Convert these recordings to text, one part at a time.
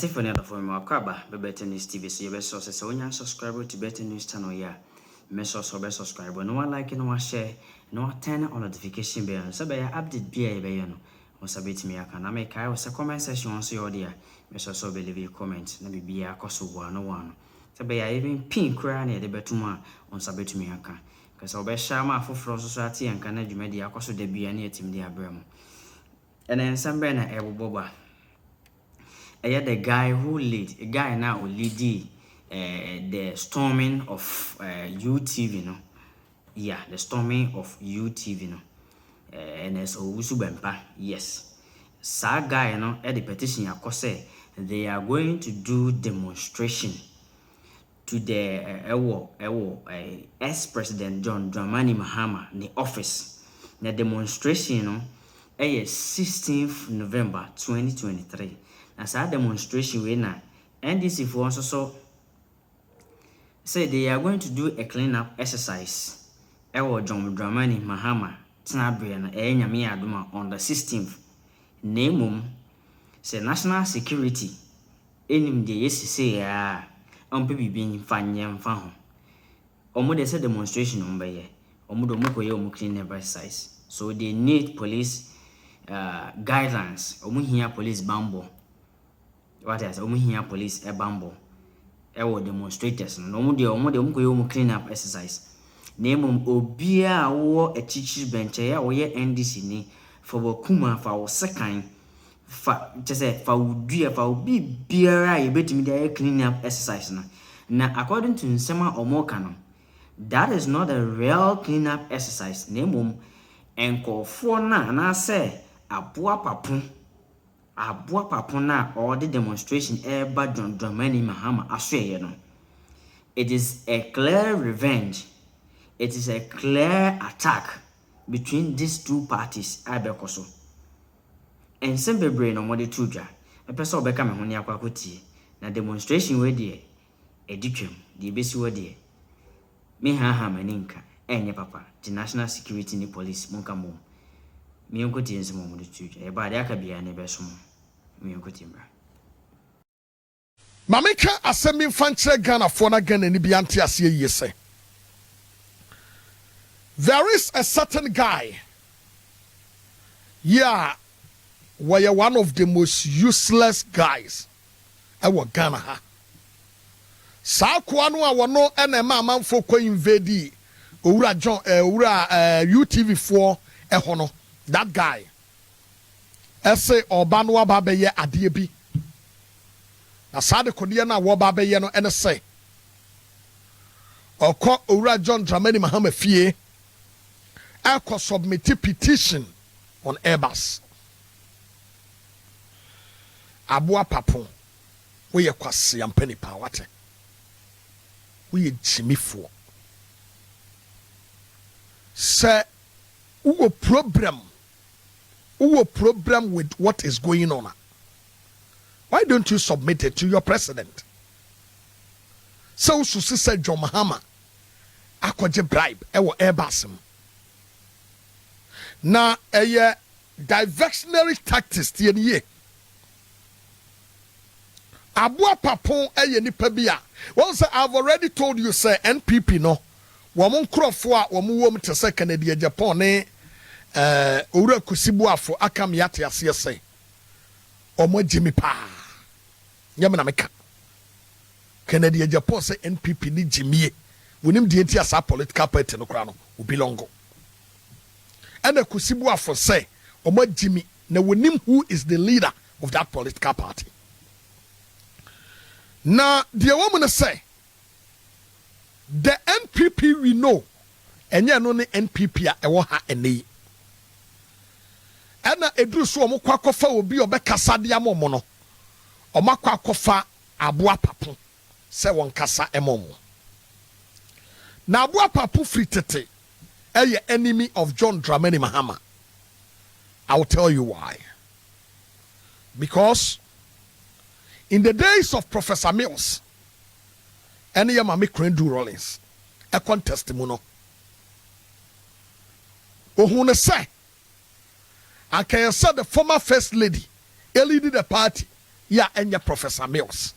for another form of crabber, better news TV. So, your best sources. So, when you subscribe to Better News channel, yeah, make sure to subscribe. No one like, no one share, no one turn on notification bell. So, by update, be a bayano. On submit me, I can make I was a comment section on your dear. Make sure to leave a comment. Maybe be a cost of one. So, by even pink crown at the better on submit me, I can. Because I'll be shama for society and can you media cost of the be any team dear Bremo. And then some banner, Boba. The guy who lead, a guy now who lead the storming of UTV, no? Yeah, the storming of UTV, no? And as Owusu Bempah, yes. Sa guy, no, at the petition, say they are going to do demonstration to the ex-president John Dramani Mahama in the office. The demonstration, no, 16th November 2023. As a demonstration, we now NDC for also say they are going to do a cleanup exercise. John Dramani Mahama Tnabrian Enyami Aduma on the 16th. Name say national security. Enim de yes say baby being fine fan. Omo they say demonstration on by ye. Omo do moko cleanup exercise. So they need police guidelines. Omo here police bambo. What else? Here police bambo. Demonstrators. No more clean up exercise. Name obia wo a teacher bench ya wo ye NDC ni for Wakuma for second fa just say for udua for obi biara e betimi dey clean up exercise na. Now according to Nsema Omoka, that is not a real clean up exercise. Name enkofo na say aboa papuna or the demonstration by John Dramani Mahama aswe no. It is a clear revenge. It is a clear attack between these two parties. Abekoso. And Stµpid no more the tuja. A person be come honi akwakuti. Na demonstration we die. Editwem. The besi we die. Me ha maninka. Enye papa. The national security ni police monka mom. Me yonkoti ensemo mo the tuja. E ba de aka bia ne be so mo. Mamika asemi fanche Ghana for na Ghana ni biante ase yese. There is a certain guy. Yeah, where one of the most useless guys. Ewo Ghana ha. Sa kwa no a wono ena ma manfo ko invade Owura John UTV4 ehono. That guy. Ese Obanwa babeye adie bi. Na sade kodie na wo babeye no ene se. Oko Owura John Dramani Mahama fie. Eko submit petition on Airbus. Abua papon. We ye kwase ampani pa wate. We ye jimifo. Se uwo problem with what is going on. Why don't you submit it to your president? So Susi said John Mahama akwaje bribe ewo Airbus. Na diversionary tactics tiye. Abua papon nipa bia. Once I've already told you say NPP no. Wamon krofo a wamu wom te se Canada Japan ne Owura Kusibu afo aka me yate ase ese omo jimi pa nyame na meka Canada Japan se NPP ni jimie wonim de enti asa political party no kra no obilongo and Kusibu afo say omo jimi na wonim who is the leader of that political party. Na the woman say the NPP we know enye no ne NPP a ewo ha ene ena edru so omo kwakofa obi obekasa de amomo no omo kwakofa aboa papo se won kasa emomo na aboa papo fritete eye enemy of John Dramani Mahama. I'll tell you why. Because in the days of Professor Mills and Bµry Rollins a testimony ohun say I can say the former first lady leading the party ya enye Professor Mills.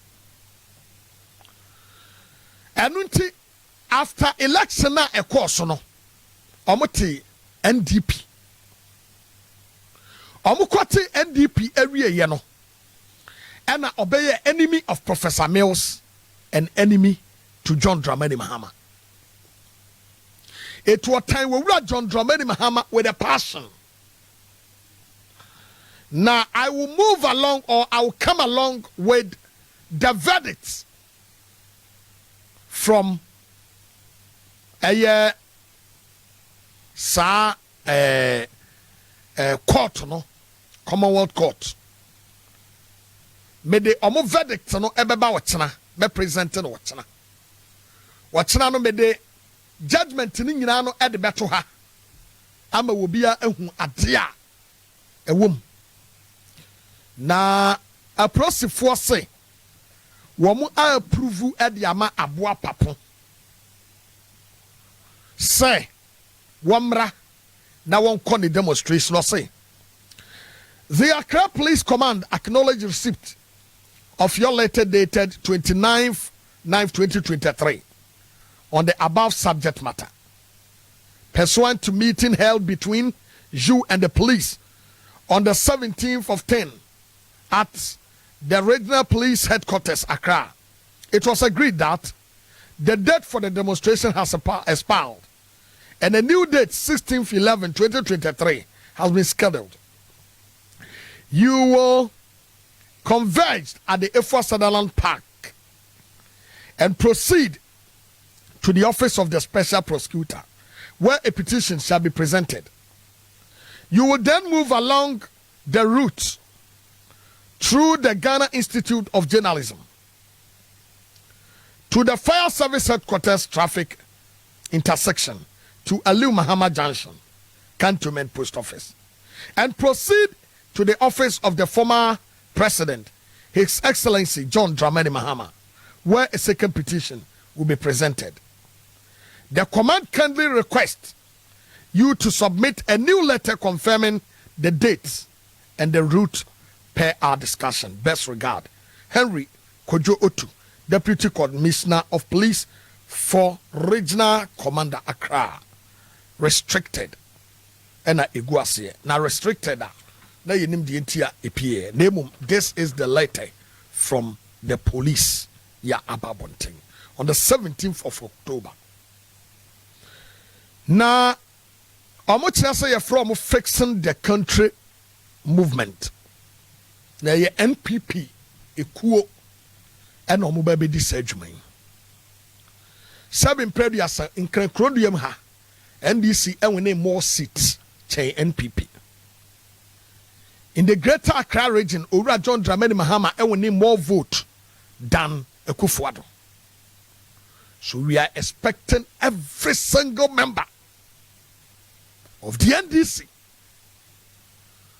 Enunti after election na ekoso no omote NDP. Omokote NDP awie ye no. Ena obeye enemy of Professor Mills and enemy to John Dramani Mahama. It was time we were John Dramani Mahama with a passion. Now I will move along, or I will come along with the verdicts from a court, no, Commonwealth Court. Me de omo verdict no ebeba wachana be presenting wachana. Wachana no me de judgment ni nyina no ede beto ha. Ama wo bia ehu ade a ewom. Na aprosifo se wo mu approve ede ama aboa papo. Say womra na won kɔ ne demonstration no say the Accra Police Command acknowledge receipt of your letter dated 29/9/2023 on the above subject matter, pursuant to meeting held between you and the police on the 17th of 10 at the Regional Police Headquarters, Accra. It was agreed that the date for the demonstration has expired and a new date, 16/11/2023, has been scheduled. You will converge at the Efwa Sutherland Park and proceed to the office of the special prosecutor, where a petition shall be presented. You will then move along the route through the Ghana Institute of Journalism to the Fire Service Headquarters traffic intersection to Aliu Mahama Junction, Cantonment Post Office, and proceed to the office of the former president, His Excellency John Dramani Mahama, where a second petition will be presented. The command kindly requests you to submit a new letter confirming the dates and the route per our discussion. Best regard, Henry Kojo Otu, Deputy Commissioner of Police for Regional Commander Accra. Restricted. And Iguasie. Now restricted. Now you name the entire EPA. Name this is the letter from the police. Ya Ababonting. On the 17th of October. Now, how much I say from fixing the country movement. Now, your NPP, a kuo, and no baby disagreement. Seven previous in Crodium ha, NDC, and we name more seats, chain NPP. In the Greater Accra region, Ora John Dramani Mahama, and we name more vote than a Kufuado. So we are expecting every single member of the NDC.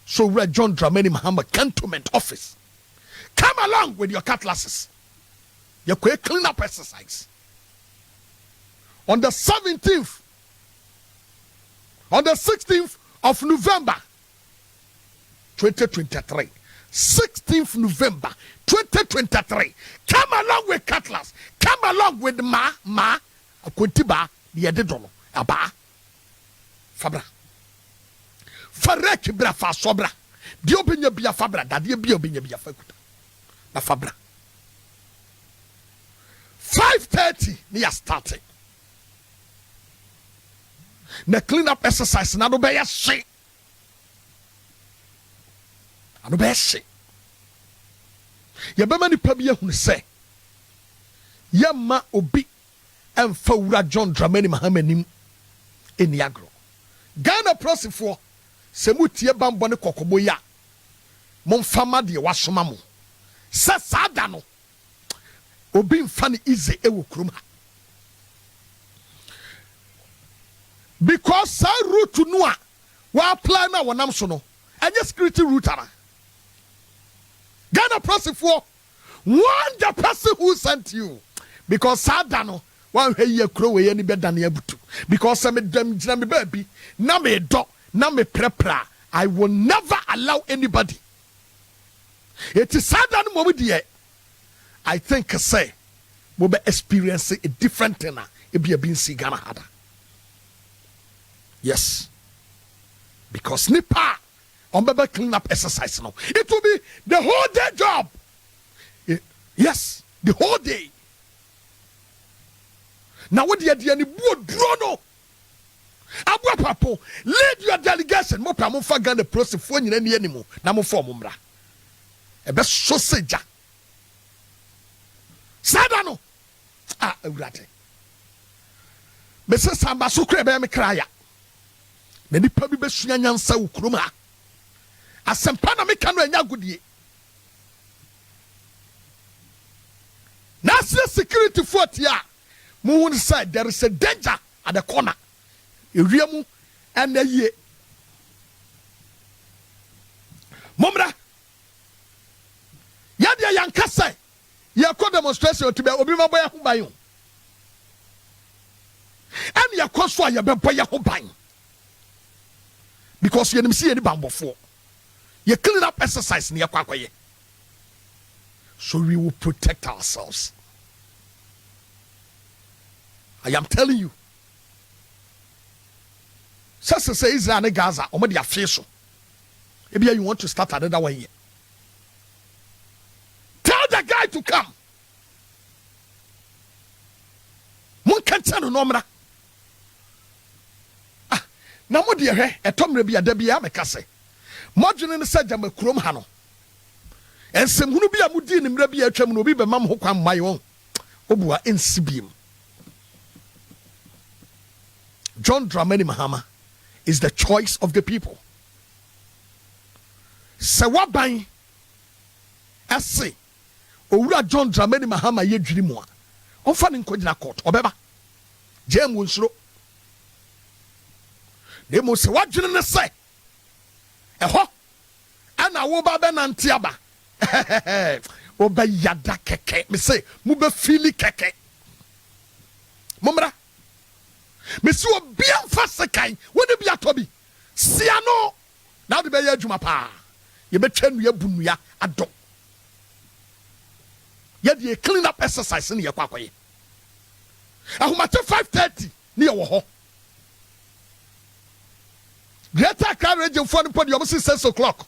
So we are John Dramani Mahama Cantonment Office. Come along with your cutlasses. Your quick cleanup exercise. On the 17th, on the 16th of November, 2023. 16th November, 2023. Come along with cutlass. Come along with Akuntiba, the Edidono, Aba, Fabra. Farek bra fa sobra. Di obinya bia Fabra, da di bia obinya bia fakuta. Na Fabra. 5:30 near starting. Na clean up exercise na do be ya she. Ano be she. Ye be mani pa bia hunu se. Ye ma obi emfa wura John Dramani Mahama nim eniagro. Ghana prosifo se mutie bambo ne kokobo ya. Momfama de wasoma mo. Se sada no. Obi mfa ne ize ewo krum ha. Because sa route no a wa apply na wonam so no. Anya security route ara. Ghana prosifo warn the person who sent you. Because sada no one hwe ye kro we ni beda na abutu. Because some dem gina me baby na me do na me prepra. I will never allow anybody It is sad that moment I think say we be experience a different thing. It be a being Ghana hada. Yes. Because nipa on baby clean up exercise now. It will be the whole day job. Yes, the whole day. Now what the idea ni buo drono. Abua papo, lead your delegation. Mo pa mo fa Ghana process fo nyina ni animu na mo form mra. Ebe so seja. Sadano. Ah, urate. Bese samba so kra be me kraya. Na nipa bi besua nyansa wo kurom ha. Asempa na meka no anya godie. National security force ya. Mu side there is a danger at the corner. Ewiamu and ye. Momra. Ya dia yankasa. Ya ko demonstration to be obi maboy ho ban. And ya ko so ya bempa ya ho ban. Because you see any bambofo. You clean up exercise near Kwakwaye. So we will protect ourselves. I am telling you. Sasa say Israel and Gaza, or maybe official. Maybe you want to start another one here. Tell the guy to come. Mon can't tell no nomra. Na mo de hwe etomre bia da bia meka se modwene ne sa jama kurom ha no ensem hunu bia mudi ne mra bia atwam no obi be mam ho kwan mai won obua ensibiem. John Dramani Mahama is the choice of the people. Se waban ase owura John Dramani Mahama ye dwiri mu a onfa ne nkogina court obeba jam wonsuro. Nemo se wadwene ne se eho ana wo ba be nante aba wo ba yada keke me se mu be fili keke momra me se obi amfa sekan wo de bia to bi sia no na de be ya adwuma pa ye betwa nu ya bunu ya ado ye de clean up exercise ne ye kwakoye ahomate 5:30 ne ye wo ho. Greater courage for the podium 6 o'clock.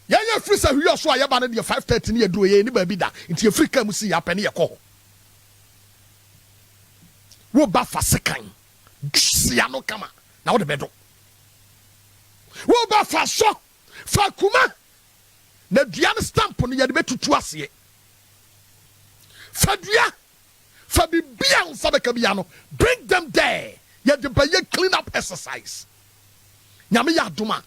Ya free say we so ayaba na 5:30 ne do ye ni ba bi da nti Africa mu si ya pene ye ko. Wo ba fa sekan. Sia no kama. Na wo de bedo. Wo ba fa so fa kuma. Na duan stamp no ye de betutu ase. Fa dua. Fa bibia nsabeka bia no. Bring them there. You clean up exercise. Nyame ya duma.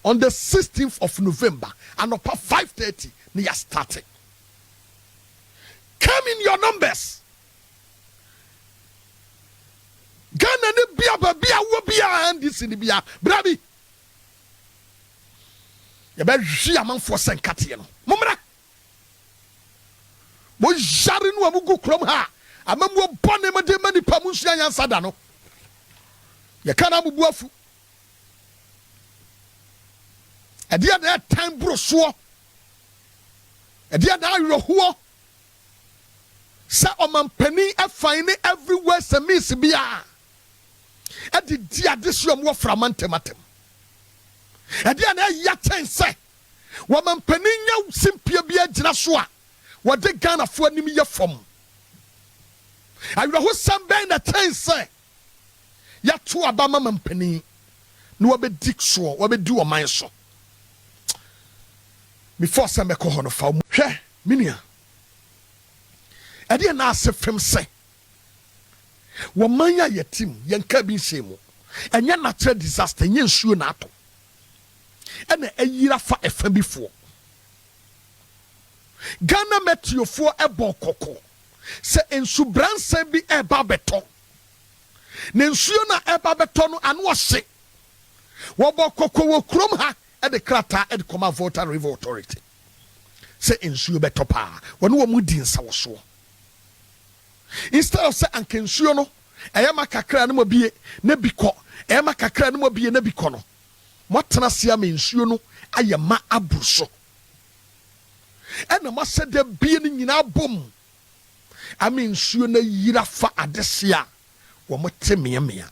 On the 16th of November, and up at 5:30, we are starting. Come in your numbers. Ghana ne bia wo bia and this in the bia. Brabi. You better see a man for Sankati. Momra. Mo jari no amugu krom ha. Amamwo bone me de mani pamunsia nyansa da no. Ye kana bubuafu. Edia na time broso. Edia na ayohuo. Sa omampani afine everywhere se miss bia. Edi dia desium wo framantematem. Edia na ya ten se. Womampani nya simpia bia gina so a. Wo de Ghana fo anim ye fom. I will hold some band that ten say. Ya to abama mampani. No be dick so, what be do a mine so. Before some be call on a farm. She, Minia. I didn't ask him say. Wamanya ye team, yan cabin shame. And yan natural disaster, yan sure nato. And a year for a before. Ghana met you for a bokoko. Se ensu branse bi eba beton ne nsuo na eba beton no ano hye wo bokoko wo krom ha e de krata e de koma Volta River Authority se ensuo beto pa wonu wo mudi nsa wo so instead of say anke nsuo no eyama kakra no mobie na biko eyama kakra no mobie na biko no motena sia me nsuo no ayama abruso ena masede bie ni nyina bom ami nsuo na yira fa adesia wo mote mea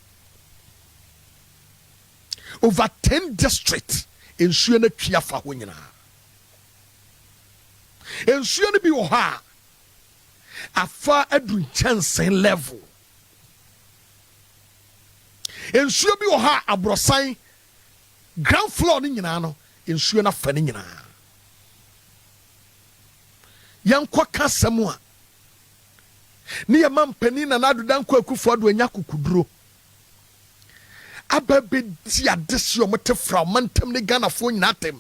over 10 districts nsuo na twia fa ho nyina nsuo no bi wo ha afa adun chansen level nsuo bi wo ha abrosan ground floor ni nyina no nsuo na fa ni nyina yankwa kasam a ne yamampani na nadu danko akufo ado anya kukuduro ababe dia desio mote fra mantam ne Ghana fo nyina tem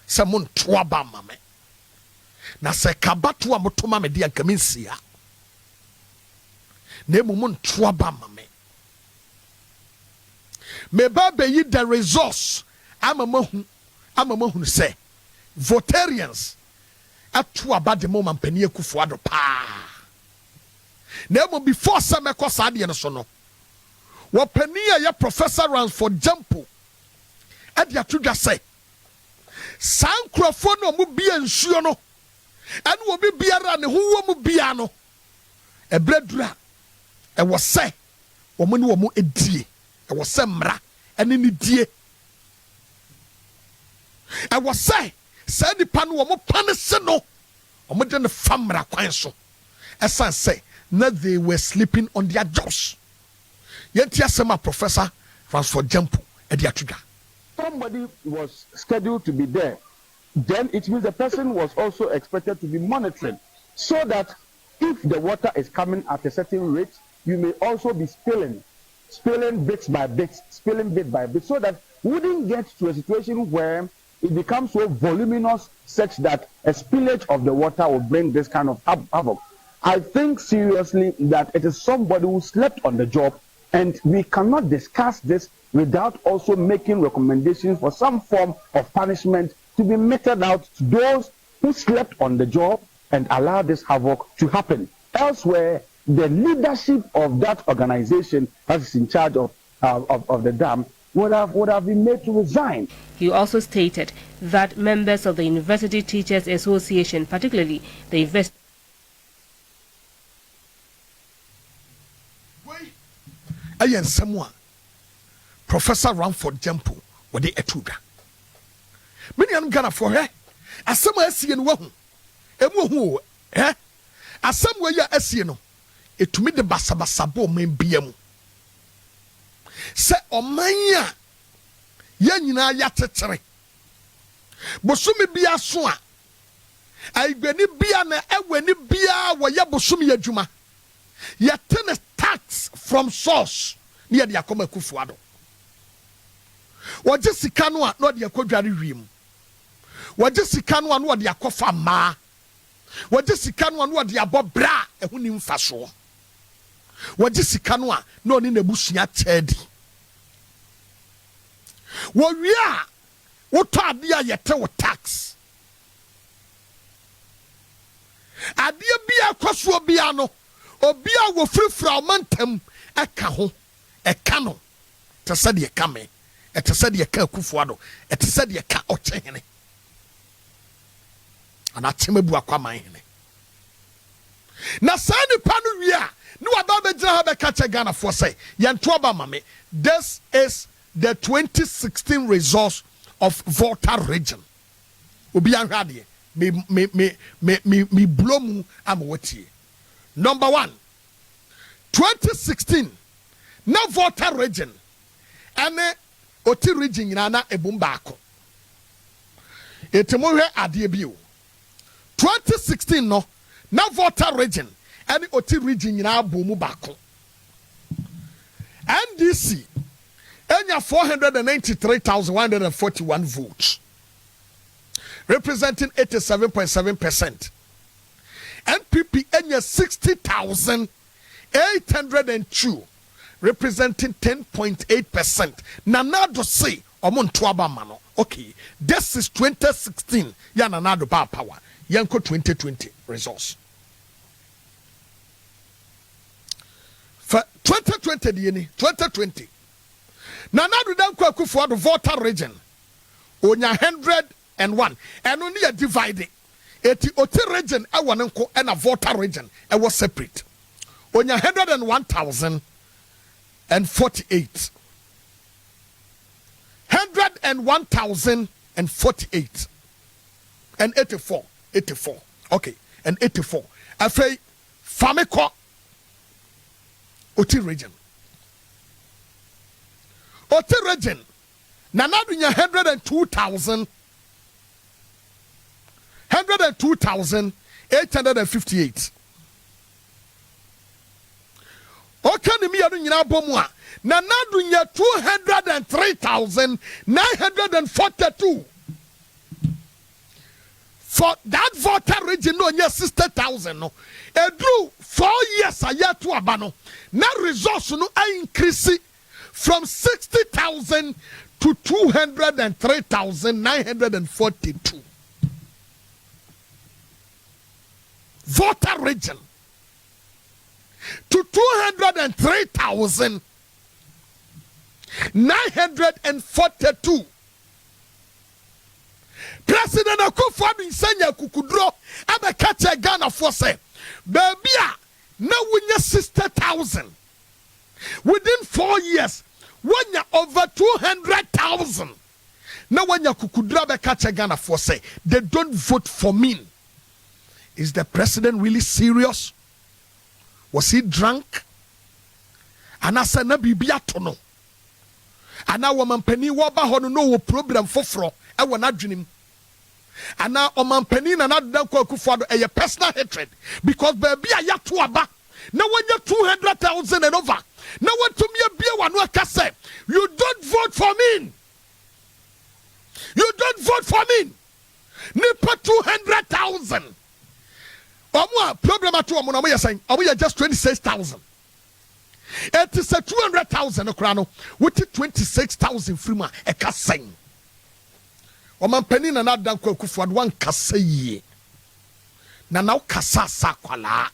se mon toa ba mame na se kabato a motoma me dia kaminsia na mon toa ba mame me baba yi the resource ama mahu say votarians atu abade mo mampani akufo ado pa na mo before some ekosa de no so no wo pani ya professor Ransford Jampo e de atudwa say sankrofo no mo bia nsuo no ane wo biara ne ho wo mo bia no e bradura e wo say wo mo ne wo mo edie e wo say mra ane ne die e wo say sa nipa no wo mo panese no wo mo de ne famra kwan so esan say na they were sleeping on their jobs. Yentia sema Professor Ransford Jampo edi atudwa. Somebody was scheduled to be there. Then it means the person was also expected to be monitoring so that if the water is coming at a certain rate, you may also be spilling bit by bit, so that we wouldn't get to a situation where it becomes so voluminous such that a spillage of the water will bring this kind of havoc. I think seriously that it is somebody who slept on the job, and we cannot discuss this without also making recommendations for some form of punishment to be meted out to those who slept on the job and allowed this havoc to happen. Elsewhere, the leadership of that organization that is in charge of the dam would have been made to resign. He also stated that members of the University Teachers Association, particularly the ayen samwa Professor Ransford Jampo wode etuga many an Ghana for he asem asie no wahu emu hu asem we ya asie no etumi de basabasa bo man biam se oman a ya nyina ya tetere bosumi bia so a aigwani bia na ewani bia wo ya bosumi adwuma ya tene tax from source near the akoma kufuado waje sika no a no de akodware wiem waje sika no a no de akofa ma waje sika no a no de abobra ehu ni mfaso waje sika no a no ni nabusua chedi wo wi a wo to ade a yete wo tax ade bia kwaso bia no obia wo frifra mantam eka ho eka no te se de eka me te se de eka kufuado te se de eka ochehene ana temebu akwaman hene na sani panu wi a ni waba begyina ha be ka che Ghana for say yento aba mame. This is the 2016 results of Volta region obi anhade me blomu amwati. Number 1, 2016, na Volta region, ane oti region na ebumbako. Etemohe adiebiu. 2016 no, na Volta region, ane oti region na bomu bako. NDC, enya 493,141 votes, representing 87.7%. NPP enya 60,802, representing 10.8%. Nanado say omon tuaba mano. Okay, this is 2016. Ya nanado ba power. Yanko 2020 results. For 2020 dieni 2020. Nanado danko akufo do Volta region. onya 101 and only a divided. Eti ote region ewo nko and a voter region was separate. Onya 101,048. 101,048 and 84. Okay, and 84. Afei Fameko Oti region. Oti region. Nanadunya 102,858. Okani mi adu nyina bomu a nanadunya 203,942. For that voter region no nya 60,000 no. Edru 4 years aya to abano. Na resource no increase from 60,000 to 203,942. Voter region to 203,942. President Akufo-Addo Senya Kukudro abekache Ghana for say baby na wunya 60,000 within 4 years wanya over 200,000 na wanya Kukudro abekache Ghana for say they don't vote for me. Is the president really serious? Was he drunk? Anasa na bibia tono. Ana womanpani wo ba ho no problem foforo e wona dwenim. Ana omanpani na nadan kwa Akufo-Addo a personal hatred because baby aya to aba na wanya 200,000 and over. Na want to me bia wano aka say you don't vote for me. You don't vote for me. Nipa 200,000. Omo problem at omo na mo saying omo just 26,000. It is a 200,000 okrano with 26,000 free ma e ka sen. Oman pani na nadan kwa Akufo-Addo wan kasa yie. Na na kasa sakwala.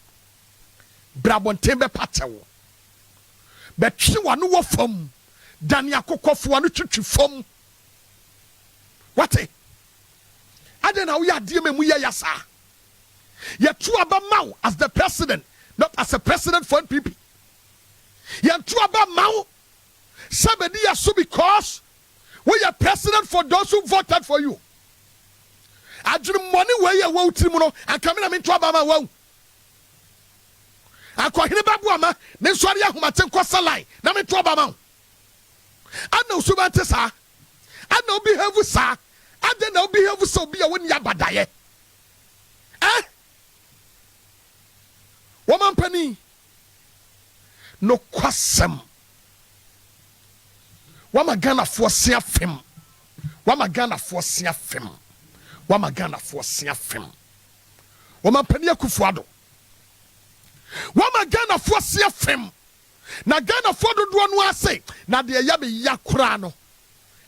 Brabonten be patewo. Be twi wano wo fam. Dan yakokofo wano twitwi fam. Wate? Ade na wo ya de memu ya yasa. You're true about Mao as the president, not as a president for NPP. You're true about Mao. Somebody so because we are president for those who voted for you. I dream money where you want to and coming in to Obama. Wow. I call him Babuama, then sorry, I want to cross the line. Now me to Obama. I know Subantesa. I know behave with sir. I don't know behave with so be a win yabadaye. Eh? Woman penny no kwasem. Wama Ghana for sia fem. Wama Ghana for sia fem. Wama Ghana for sia fem. Woman penny Akufo-Addo. Wama Ghana for sia fem. Na Ghana for do no ase. Na de ya be yakura no.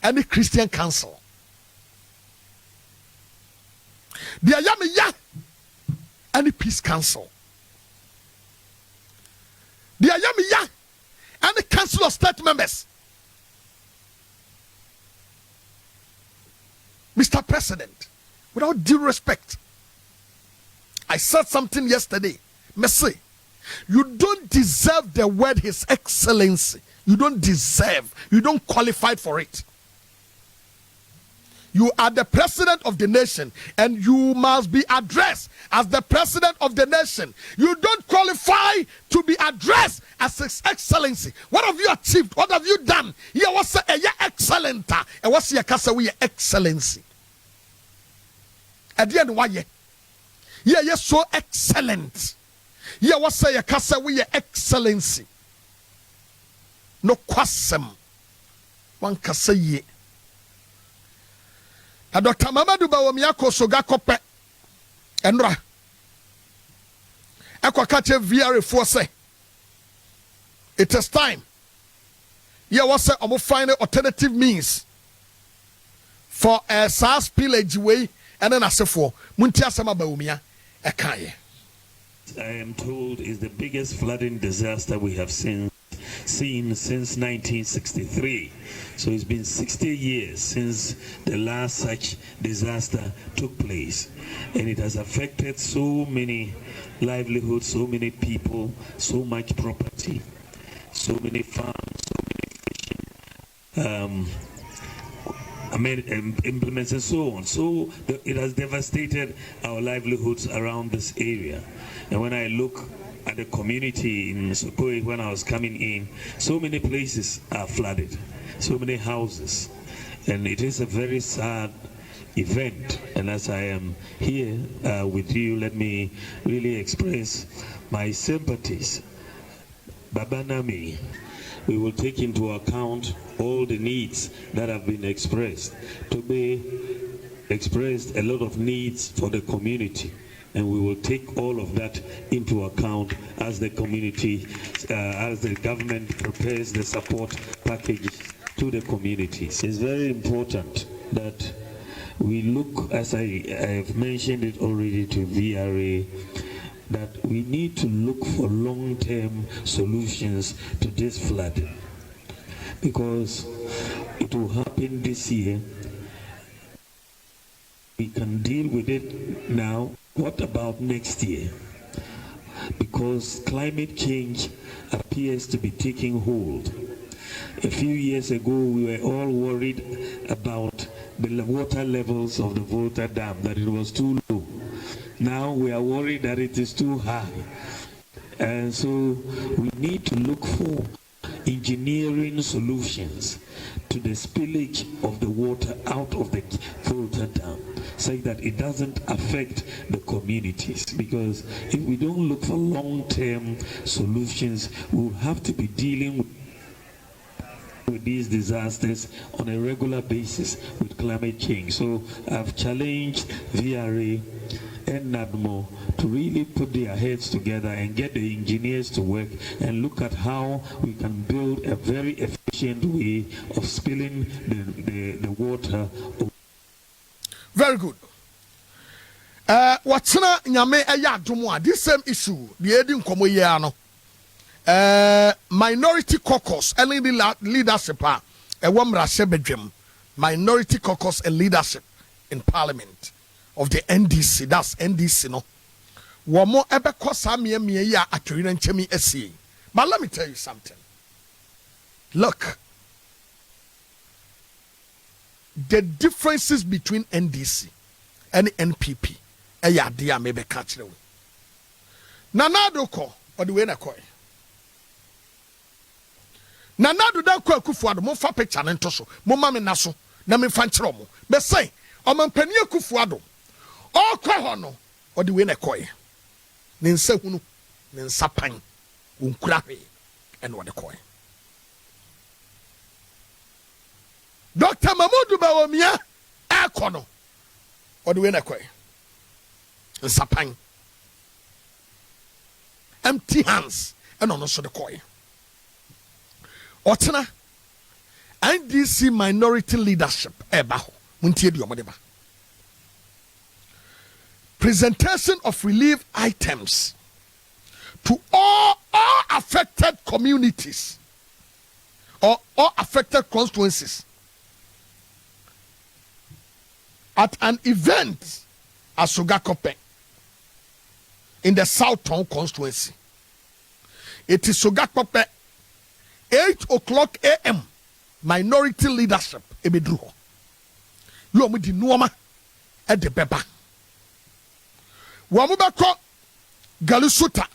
Any Christian council. De ya me ya. Any peace council. The Ayamiya and the Council of State Members. Mr. President, without due respect, I said something yesterday. Messi, you don't deserve the word His Excellency. You don't deserve, you don't qualify for it. You are the president of the nation and you must be addressed as the president of the nation. You don't qualify to be addressed as His Excellency. What have you achieved? What have you done? Yeah, what's a excellent? And what's your casa we excellency? At the end, why? Yeah, you're so excellent. Yeah, what's your casa we excellency? No kwasem. One casa ye. A Dr. Mamadou Bawumia soga kope enra ekwa kache Bµry for say it is time. Yeah, was say omo find alternative means for a SARS pillage way and then asefo munti asema Bawumia ekaye. I am told is the biggest flooding disaster we have seen seen since 1963. So it's been 60 years since the last such disaster took place. And it has affected so many livelihoods, so many people, so much property, so many farms, so many fishing implements and so on. So it has devastated our livelihoods around this area. And when I look at the community in Sokoi, when I was coming in, so many places are flooded, so many houses. And it is a very sad event. And as I am here with you, let me really express my sympathies. Babanami, we will take into account all the needs that have been expressed. To be expressed a lot of needs for the community, and we will take all of that into account as the community, as the government prepares the support packages to the communities. It's very important that we look, as I have mentioned it already to VRA, that we need to look for long-term solutions to this flooding, because it will happen this year. We can deal with it now. What about next year? Because climate change appears to be taking hold. A few years ago, we were all worried about the water levels of the Volta Dam, that it was too low. Now we are worried that it is too high. And so we need to look for engineering solutions to the spillage of the water out of the Volta Dam, so that it doesn't affect the communities. Because if we don't look for long-term solutions, we'll have to be dealing with these disasters on a regular basis with climate change. So I've challenged VRA and NADMO to really put their heads together and get the engineers to work and look at how we can build a very efficient way of spilling the water. Very good. What's nyame ayadumwa? This same issue, the Edin Komoyano. Minority caucus and leadership minority caucus and leadership in parliament of the NDC. That's NDC, no. Wamo ebe kosa miye ya atwira nchemi esi. But let me tell you something. Look, the differences between NDC and NPP eya dia mebe kachire we. Nanado ko odi na koy. Nanado da ko Akufo-Addo mo fa picture ne ntoso mo ma me naso na me fa nkyere mo be say o mampani Akufo-Addo o kwa ho no odi we na koy ne nsa hunu ne nsa pan onkura hwe ene odi koy. Dr. Mamudu Bawumia akono odi we na koy nsa pan empty hands ene ono so de koy. Otena NDC minority leadership ebaho muntie di omodeba. Presentation of relief items to all affected communities or all affected constituencies at an event at Sogakope in the South Town constituency. It is Sogakope 8:00 a.m. minority leadership ebedru. You omo di nuoma e de beba. Wo mo beko galusuta.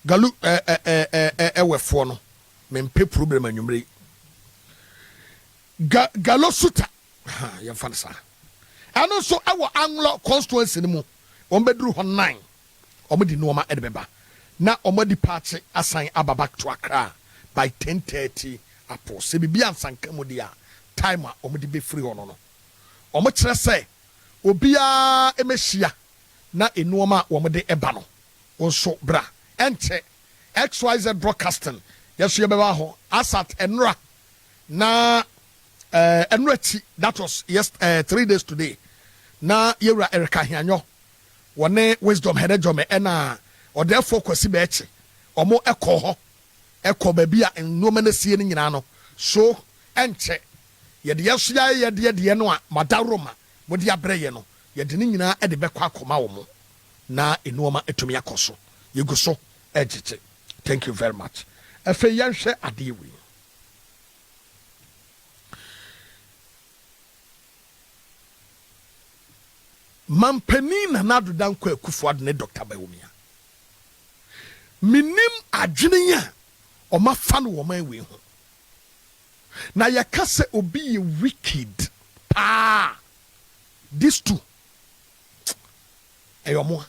Galu ewefo no. Me mpe problem anwumre. Galosuta. Ha, ye fa nsa. Ano so ewo Anglo constituency ni mu. Wo bedru ho 9. Omo di nuoma e de beba. Na omodi party assign aba back to Accra by 10:30 apo. Se bibia ansanka mu dia time a omodi be free ono no. Omo kire say obia emehia na enuoma omodi eba no. Onso bra enche XYZ broadcasting yeso yebeba ho asat enra na enrati that was 3 days today. Na yewra Erika Hianyo wone wisdom hedejome ena or therefore kwasi beche omo ekọ ho eko baby a nnoma na sie ni nyina no so enche ye de yeso ye de no a madaroma mo de abrɛ ye no ye de ni nyina e de bekɔ akoma wo mo na nnoma etumi akoso ye gu so ejije. Thank you very much. Efe yenhwe ade wi mampani na nado danko Akufo-Addo ne Dr. Bawumia minim adwene ya oma fa no wo man we ho na yakase obi ye wicked these two eyomo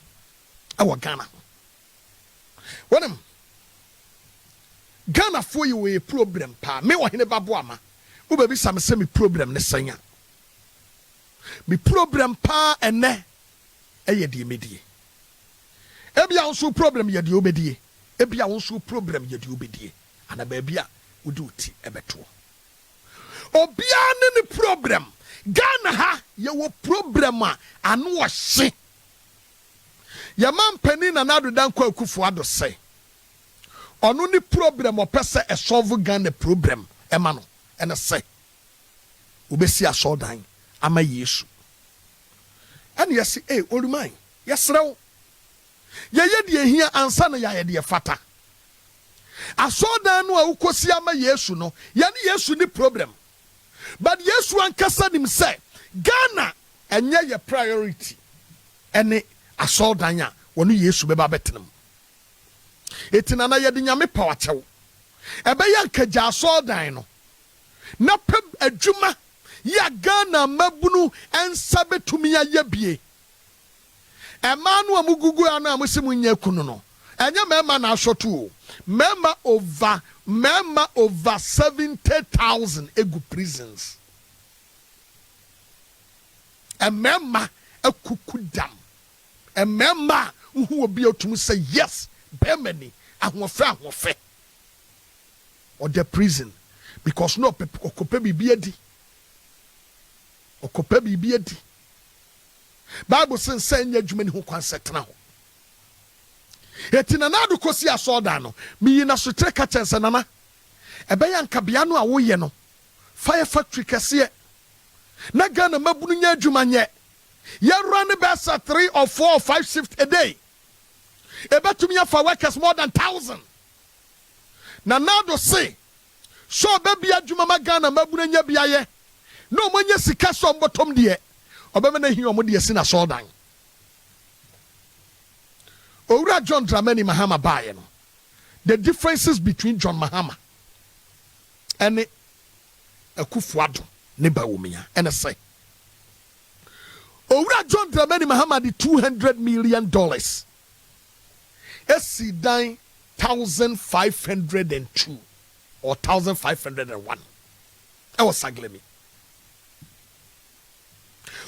awo Ghana wonem Ghana for you a problem pa me wo hene babo ama wo baby sam se me problem ne sanya me problem pa ene eye de medie ebia wonso problem ye de obedie ebia wonso problem ye de obedie ana ba bia wo de uti ebeto obia ne problem Ghana ha ye wo problem a anu wo hye ye man pani na nado danko Akufo-Addo say ono ni problem o pese e solve Ghana problem e ma no ene say obesi asodan ama Yesu ene yesi oluman yesrew ye de ehia ansa na ye de fata asodan no a ukosi ama Yesu no ye ne Yesu ni problem but Yesu ankasa nim say Ghana enye ye priority ene asodan a wono Yesu beba betenam etina na ye de nyame power chew ebe ye nkaja asodan no na peb adwuma ya Ghana mabunu ensa betumi ya bie emanu amugugu anu amusimu nya kunu no enye mema na ashoto mema over 70,000 egu prisons emema akukudam emema who obi otum say yes bemani ahofe or the prison because no okope bibiadi Bible says say nya dwuma ni ho kwansetena ho etina na do kosi asoda no mi na so treka chense nana ebeya nkabea no a wo ye no fire factory kese na Ghana mabunu nya dwuma nye ye run besa 3 or 4 or 5 shifts a day ebetumi afa workers more than 1,000 na do say so baby adwuma ma Ghana mabunu nya bia ye no monye sika so mbotom de obema na hi omo de si na sodan Owura John Dramani Mahama baye no the differences between John Mahama and Akufo-Addo ne Bawumia and say Owura John Dramani Mahama the $200 million esi dan 1,502 or 1,501 I was saglemi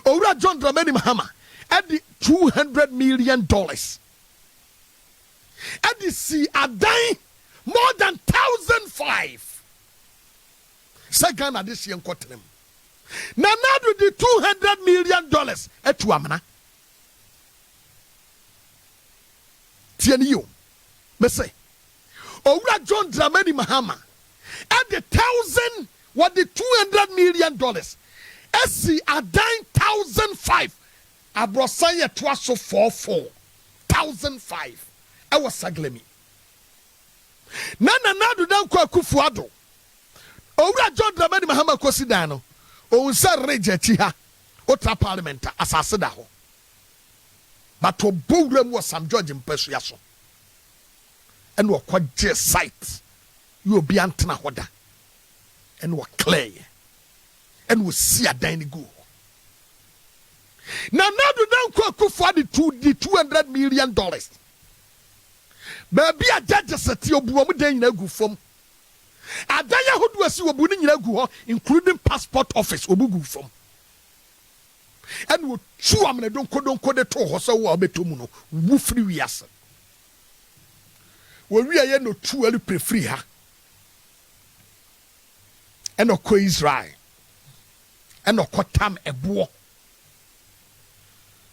Owura John Dramani Mahama at the $200 million at the sea a dying more than 1,005 second addition Kotnem na do the $200 million at Wamana tieni you me say Owura John Dramani Mahama at the $200 million esi adan 1,005 abrosan ye to aso 44 1,005 e was saglemi na do danko Akufo-Addo Owura John Dramani Mahama kosi dan no o unsa reje chi ha otra parliament asase da ho but obowura mu Sam George mpasu ya so and wo kwaje site you obi antena hoda and wo clear and we see a dining go. Now do danko Akufo-Addo the $200 million. Baby a judge set you buomu den na gu fom. Adaya hodu asi obu ni nyina gu ho including passport office obu gu fom. And we chu amne donko de to ho so wo obetomu no wu free wiase. We ye no tu ali prefree ha. And okọ Israel. And okotam ebo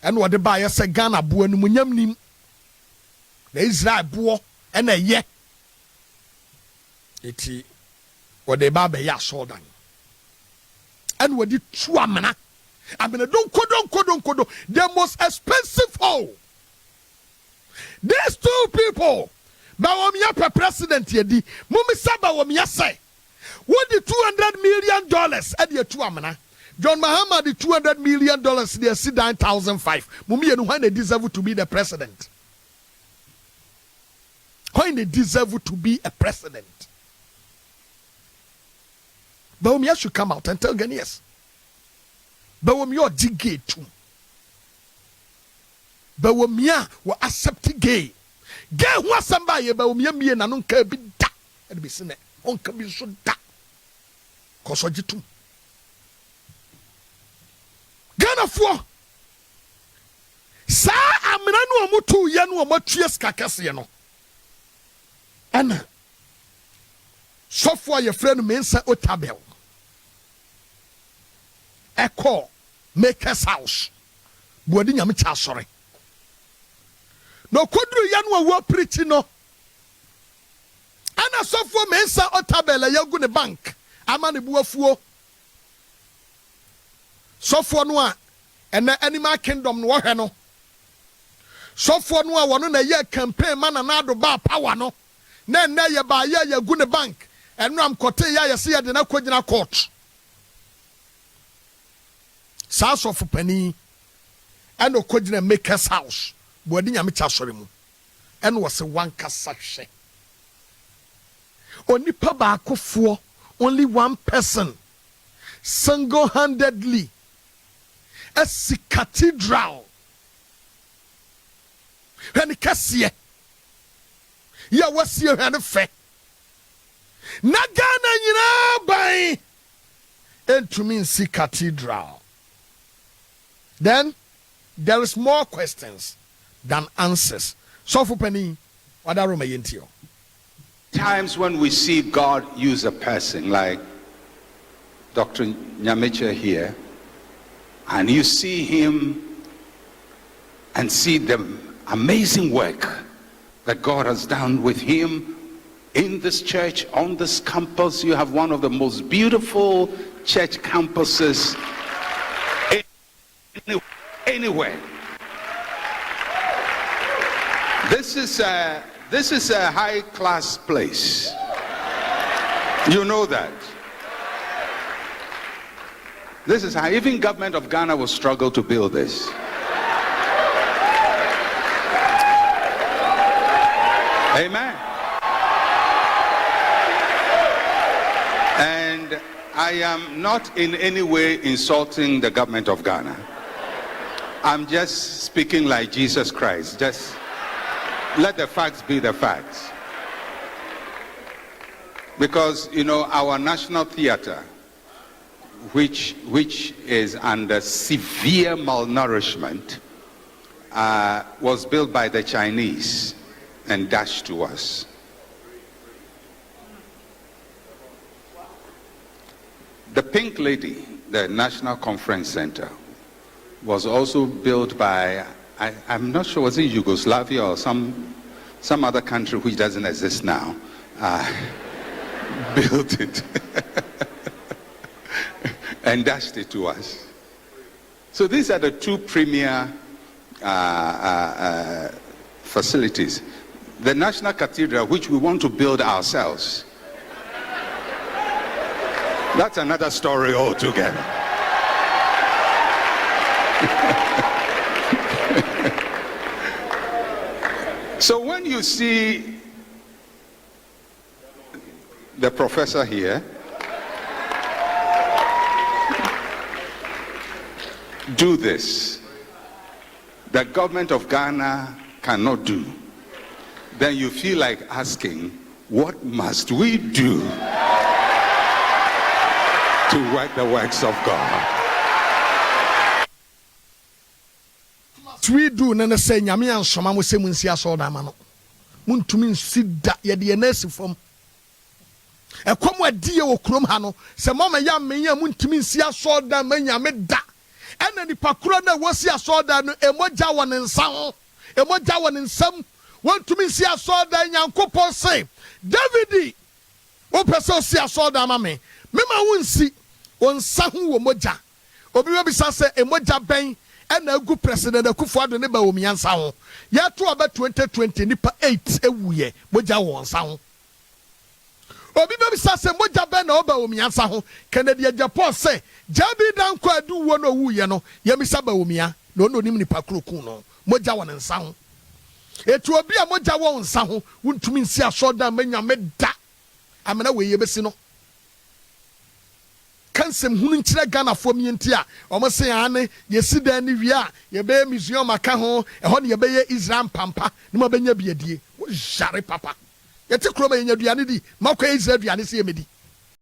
and what the buyer said Ghana bo no munyam nim na Israel bo and ye eti wɔde ba bɛyɛ asɔɔdan and wɔde tu amena don't kodo the most expensive hole. These two people bawomia per president yedi mumi saba womia say what the $200 million at the two amena John Mahama the $200 million they see 9,005 mumi and when they deserve to be the president, when they deserve to be a president. Bawomia should come out and tell Ghanaians bawomia digate too. Bawomia will accept gay. Gay was somebody bawomia me and non can be da and be seen on can be so da. Kosojitum. Ghana for Sa Aminano Mutu Yanu Matrias Kakasiano. Anna. So for your friend Mensa Otabel. Echo Maker's house. Boarding a micha sorry. No kodru yanu wa preaching no. Ana so for Mensa Otabel yagu ne bank. Ama ne buafuo. So for no and the animal kingdom no he no. So for no wonu na ye campaign man na do ba power no. Na ye ba ye yagu ne bank. And no am kote ya se ye de na kwagina court. South of penny and no kwagina Maker's house. Boarding a micha sorry mu. And was a one kasashe. Only pabako for only one person single-handedly as cathedral. And Cassia, ya was your hand of fact. Nagana yina by and to mean see cathedral. Then there is more questions than answers. So for penny, what are you? Times when we see God use a person like Dr. Nyamiche here, and you see him and see the amazing work that God has done with him in this church, on this campus. You have one of the most beautiful church campuses anywhere. This is a high-class place. You know that. This is how even government of Ghana will struggle to build this. Amen. And I am not in any way insulting the government of Ghana. I'm just speaking like Jesus Christ. Just let the facts be the facts. Because, you know, our national theater, which is under severe malnourishment, was built by the Chinese and dashed to us. The Pink Lady, the National Conference Center, was also built by, I'm not sure, was it Yugoslavia or some other country which doesn't exist now, built it and dashed it to us. So these are the two premier facilities. The National Cathedral, which we want to build ourselves. That's another story altogether. So when you see the professor here do this, the government of Ghana cannot do, then you feel like asking, what must we do to work the works of God? We do nana say nyame ansoma mo se munsia so da ma no muntumi nsida ye de nurse fom ekom adi ye okrom ha no se mama ya menya muntumi nsia so da ma nyame da ena nipa kro na wosi aso da no emogya won nsa ho emogya won nsam wontumi nsia so da nyankopon say David O person si asɔɔdan ma me ma wo nsi onsa ho wo moja obi we bisa se emoja bɛn ɛna agu president Akufo-Addo ne ba wo miansa ho ya to aba 2020 nipa 8 ewuye moja wo nsa ho obi be bisa se moja bɛn na oba wo miansa ho Kennedy Japan se jabi dan ko adu wo no wuye no ye misa ba wo mia na ono nim nipa krokun no moja wo nsa ho etu obi a moja wo nsa ho wuntumi nsi asɔɔdan manya meda amena we ye besi no kansem hunu nkyerɛ Ghana fo mienti a ɔmo se ane yesi dan ni wi a ye be museum aka ho ɛhɔ ne ye be ye Israel pampa ne mo benya biadie wo jare papa yɛte kroma yenya duane di makɔ Israel duane se ye medi